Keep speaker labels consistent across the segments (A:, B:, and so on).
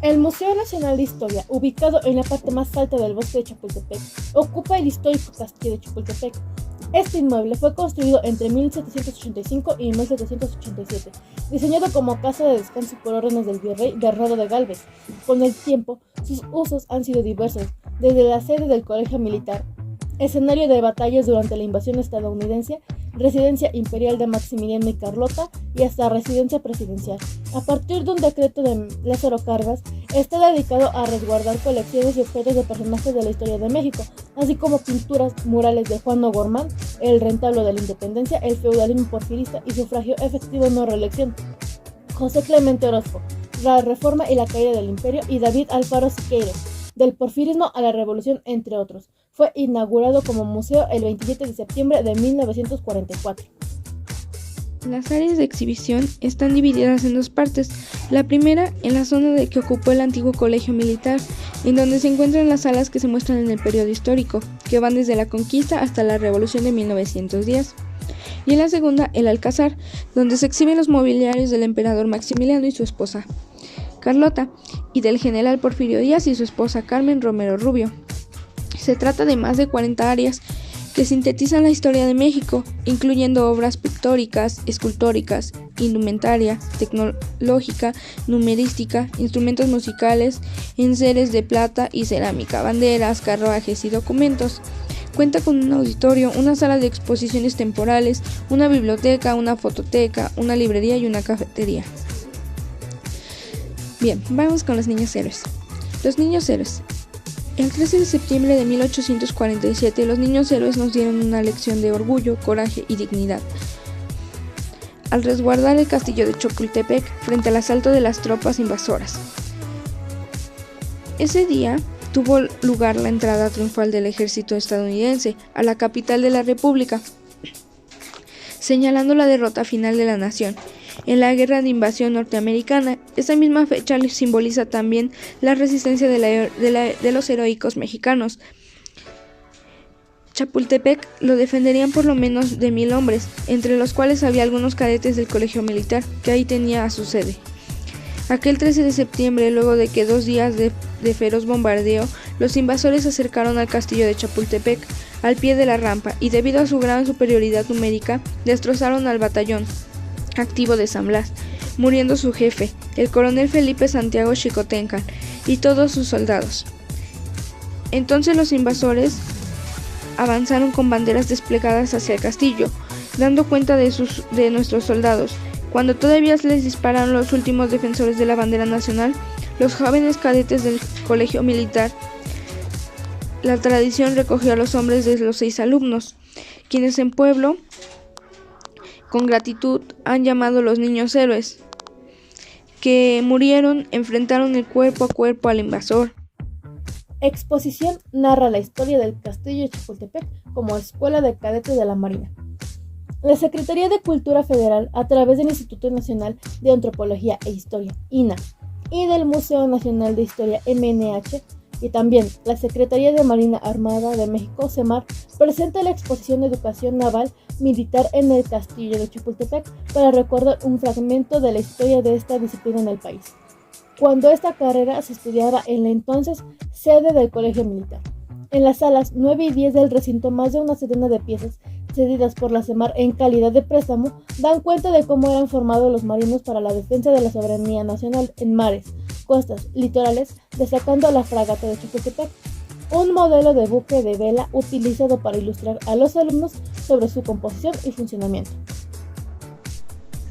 A: El Museo Nacional de Historia, ubicado en la parte más alta del bosque de Chapultepec, ocupa el histórico castillo de Chapultepec. Este inmueble fue construido entre 1785 y 1787, diseñado como casa de descanso por órdenes del virrey Bernardo de Gálvez. Con el tiempo, sus usos han sido diversos, desde la sede del colegio militar, escenario de batallas durante la invasión estadounidense, residencia imperial de Maximiliano y Carlota y hasta residencia presidencial. A partir de un decreto de Lázaro Cárdenas, está dedicado a resguardar colecciones y objetos de personajes de la historia de México, así como pinturas, murales de Juan O'Gorman, el retablo de la independencia, el feudalismo porfirista y sufragio efectivo no reelección, José Clemente Orozco, la reforma y la caída del imperio, y David Alfaro Siqueiros, del porfirismo a la revolución, entre otros. Fue inaugurado como museo el 27 de septiembre de 1944.
B: Las áreas de exhibición están divididas en dos partes. La primera, en la zona que ocupó el antiguo colegio militar, en donde se encuentran las salas que se muestran en el periodo histórico, que van desde la conquista hasta la revolución de 1910. Y en la segunda, el Alcázar, donde se exhiben los mobiliarios del emperador Maximiliano y su esposa Carlota, y del general Porfirio Díaz y su esposa Carmen Romero Rubio. Se trata de más de 40 áreas que sintetizan la historia de México, incluyendo obras pictóricas, escultóricas, indumentaria, tecnológica, numerística, instrumentos musicales, enseres de plata y cerámica, banderas, carruajes y documentos. Cuenta con un auditorio, una sala de exposiciones temporales, una biblioteca, una fototeca, una librería y una cafetería. Bien, vamos con los niños héroes. Los niños héroes. El 13 de septiembre de 1847, los niños héroes nos dieron una lección de orgullo, coraje y dignidad al resguardar el castillo de Chapultepec frente al asalto de las tropas invasoras. Ese día tuvo lugar la entrada triunfal del ejército estadounidense a la capital de la República, señalando la derrota final de la nación en la guerra de invasión norteamericana. Esa misma fecha simboliza también la resistencia de los heroicos mexicanos. Chapultepec lo defenderían por lo menos de 1,000 hombres, entre los cuales había algunos cadetes del colegio militar, que ahí tenía a su sede. Aquel 13 de septiembre, luego de que 2 días de feroz bombardeo, los invasores se acercaron al castillo de Chapultepec, al pie de la rampa, y debido a su gran superioridad numérica, destrozaron al batallón activo de San Blas, muriendo su jefe, el coronel Felipe Santiago Xicoténcatl, y todos sus soldados. Entonces los invasores avanzaron con banderas desplegadas hacia el castillo, dando cuenta de nuestros soldados. Cuando todavía les dispararon los últimos defensores de la bandera nacional, los jóvenes cadetes del colegio militar, la tradición recogió a los hombres de los 6 alumnos, quienes en pueblo con gratitud han llamado los niños héroes, que murieron, enfrentaron el cuerpo a cuerpo al invasor.
A: Exposición narra la historia del castillo de Chapultepec como escuela de cadetes de la Marina. La Secretaría de Cultura Federal, a través del Instituto Nacional de Antropología e Historia, INAH, y del Museo Nacional de Historia, MNH, y también la Secretaría de Marina Armada de México, SEMAR, presenta la exposición de educación naval militar en el castillo de Chapultepec para recordar un fragmento de la historia de esta disciplina en el país, cuando esta carrera se estudiaba en la entonces sede del colegio militar. En las salas 9 y 10 del recinto, más de una centena de piezas cedidas por la SEMAR en calidad de préstamo dan cuenta de cómo eran formados los marinos para la defensa de la soberanía nacional en mares, costas, litorales, destacando a la fragata de Chapultepec, un modelo de buque de vela utilizado para ilustrar a los alumnos sobre su composición y funcionamiento.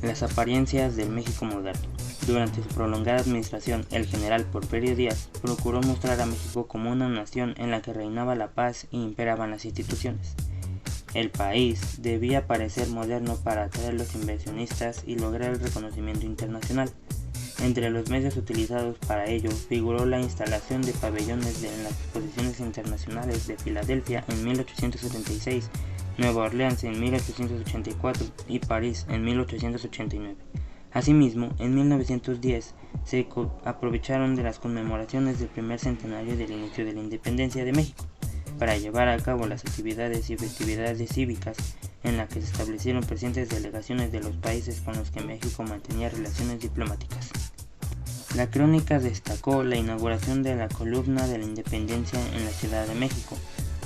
C: Las apariencias del México moderno. Durante su prolongada administración, el general Porfirio Díaz procuró mostrar a México como una nación en la que reinaba la paz y imperaban las instituciones. El país debía parecer moderno para atraer a los inversionistas y lograr el reconocimiento internacional. Entre los medios utilizados para ello figuró la instalación de pabellones en las exposiciones internacionales de Filadelfia en 1876, Nueva Orleans en 1884 y París en 1889. Asimismo, en 1910 se aprovecharon de las conmemoraciones del primer centenario del inicio de la independencia de México para llevar a cabo las actividades y festividades cívicas en las que se establecieron presentes delegaciones de los países con los que México mantenía relaciones diplomáticas. La crónica destacó la inauguración de la Columna de la Independencia en la Ciudad de México.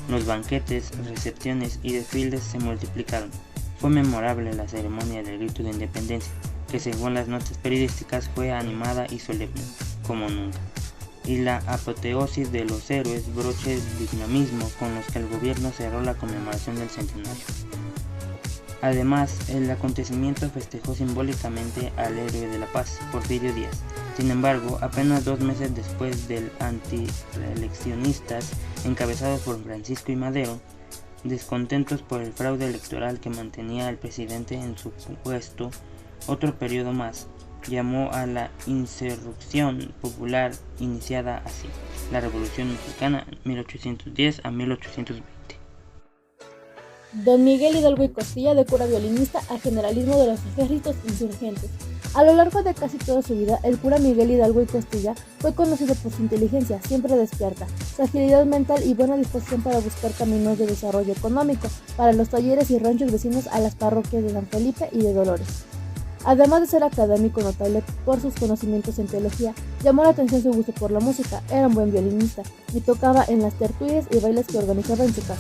C: Los banquetes, recepciones y desfiles se multiplicaron. Fue memorable la ceremonia del grito de independencia, que según las notas periodísticas fue animada y solemne, como nunca. Y la apoteosis de los héroes, broches de dinamismo con los que el gobierno cerró la conmemoración del centenario. Además, el acontecimiento festejó simbólicamente al héroe de la paz, Porfirio Díaz. Sin embargo, apenas 2 meses después del antireeleccionistas encabezados por Francisco I. Madero, descontentos por el fraude electoral que mantenía al presidente en su puesto otro periodo más, llamó a la insurrección popular iniciada así, la Revolución Mexicana 1810 a 1820.
A: Don Miguel Hidalgo y Costilla, de cura violinista a generalismo de los ejércitos insurgentes. A lo largo de casi toda su vida, el cura Miguel Hidalgo y Costilla fue conocido por su inteligencia siempre despierta, su agilidad mental y buena disposición para buscar caminos de desarrollo económico para los talleres y ranchos vecinos a las parroquias de San Felipe y de Dolores. Además de ser académico notable por sus conocimientos en teología, llamó la atención su gusto por la música. Era un buen violinista y tocaba en las tertulias y bailes que organizaba en su casa.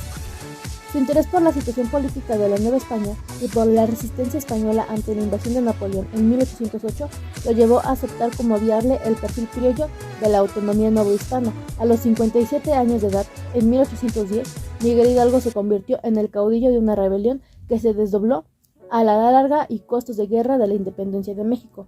A: Su interés por la situación política de la Nueva España y por la resistencia española ante la invasión de Napoleón en 1808 lo llevó a aceptar como viable el perfil criollo de la autonomía novohispana. A los 57 años de edad, en 1810, Miguel Hidalgo se convirtió en el caudillo de una rebelión que se desdobló a la larga y costos de guerra de la independencia de México.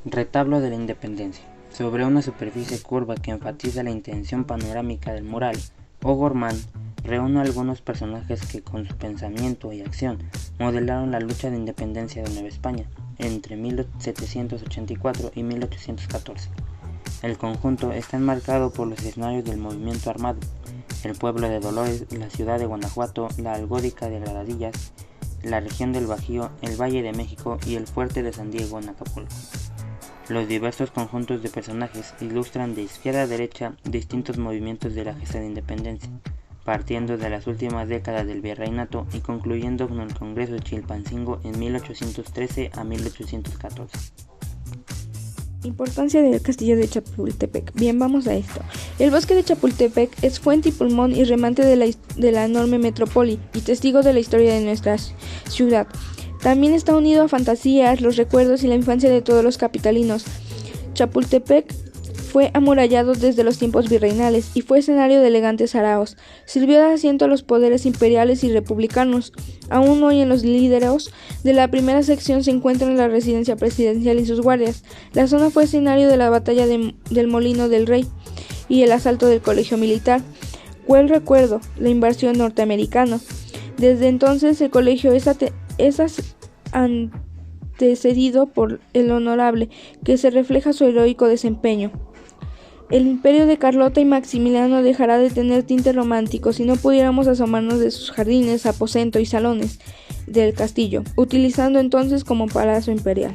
C: Retablo de la Independencia. Sobre una superficie curva que enfatiza la intención panorámica del mural, O'Gorman reúne a algunos personajes que con su pensamiento y acción modelaron la lucha de independencia de Nueva España entre 1784 y 1814. El conjunto está enmarcado por los escenarios del movimiento armado, el pueblo de Dolores, la ciudad de Guanajuato, la algódica de Gradillas, la región del Bajío, el Valle de México y el fuerte de San Diego en Acapulco. Los diversos conjuntos de personajes ilustran de izquierda a derecha distintos movimientos de la gesta de independencia, partiendo de las últimas décadas del virreinato y concluyendo con el Congreso de Chilpancingo en 1813 a 1814.
B: Importancia del castillo de Chapultepec. Bien, vamos a esto. El bosque de Chapultepec es fuente y pulmón y remate de la enorme metrópoli y testigo de la historia de nuestra ciudad. También está unido a fantasías, los recuerdos y la infancia de todos los capitalinos. Chapultepec fue amurallado desde los tiempos virreinales y fue escenario de elegantes saraos. Sirvió de asiento a los poderes imperiales y republicanos. Aún hoy en los líderos de la primera sección se encuentran la residencia presidencial y sus guardias. La zona fue escenario de la batalla del Molino del Rey y el asalto del colegio militar. ¿Cuál recuerdo? La invasión norteamericana. Desde entonces el colegio es antecedido por el honorable, que se refleja su heroico desempeño. El imperio de Carlota y Maximiliano dejará de tener tinte romántico si no pudiéramos asomarnos de sus jardines, aposento y salones del castillo, utilizando entonces como palacio imperial.